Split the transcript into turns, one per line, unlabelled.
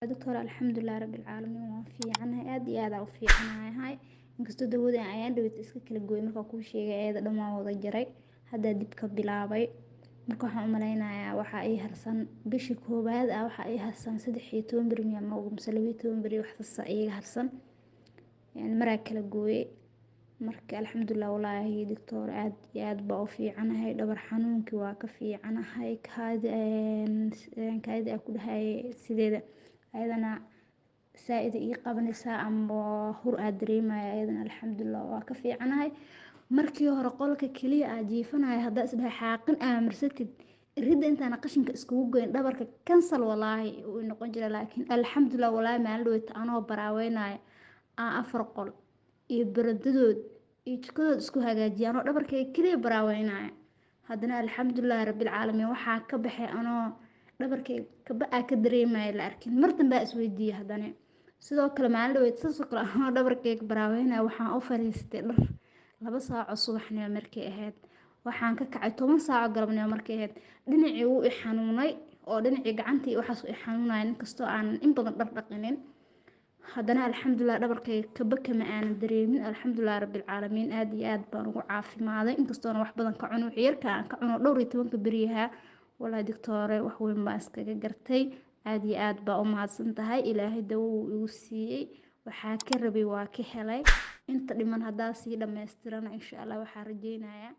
دكتورة الحمد لله رب العالمين waan fiicanahay aad iyo aad aan u fiicanahay inkastoo dawadii ayaan dhaweyta iska kala gooyay markaa kuu sheegay ayada dhammaan wada jaray hadda dib ka bilaabay marka waxaan u maleynayaa waxa ay harsan bishii koowaad ah waxa ay harsan 13 beri ama ugu 12 beri wax kasta iyaga harsan maraa kala gooyay marka alxamdulillah wallaahi doctor aad iyo aad baa u fiicanahay dhabar xanuunkii waa ka fiicanahay kaadi ku dhahay sideeda ayadana saaid ii qabanaysaa ama hur aad dareemaya ayadana alxamdulillah waa ka fiicanahay markii hore qolka kaliya aad jiifanaya hadda isdhahay xaaqin marsatid ridda intaan qashinka iskugu goyn dhabarka kansal wallaahi uu noqon jiray laakiin alxamdulillah wallaahi maalin dhaweyta anoo baraaweynaya aan 4 qol iyo baradadood iyo jikadood isku hagaajiyay anoo dhabarkayga kaliya baraaweynaya haddana alxamdulillah rabbil caalamiin waxaa ka baxay anoo dhabarkayga kaba ka dareemaya la arkin mar dambe isweydiiyay haddana sidoo kale maalin dhaweyta sidoo kale anoo dhabarkayga baraaweynaya waxaan u fariistay dhar 2 saac subaxnimo markay ahayd waxaan ka kacay 10 saac galabnimo markay ahayd dhinacii uu i xanuunay oo dhinacii gacantii waxaas i xanuunay inkastoo aan in badan dhar dhaqinin haddana alxamdulillah dhabarkayga kaba kama aanan dareemin alxamdulillah rabbil caalamiin aad iyo aad baan ugu caafimaaday inkastoo wax badan ka cuno wixii aan ka cuno dhowr iyo 10 beriyaha wallaahi doctor wax weyn baan iskaga gartay aad iyo aad baa u mahadsantahay ilaahay dawo uu igu siiyay waxaa ka rabay waa ka helay inta dhiman haddaa sii dhammaystirana insha Allah waxaan rajeynayaa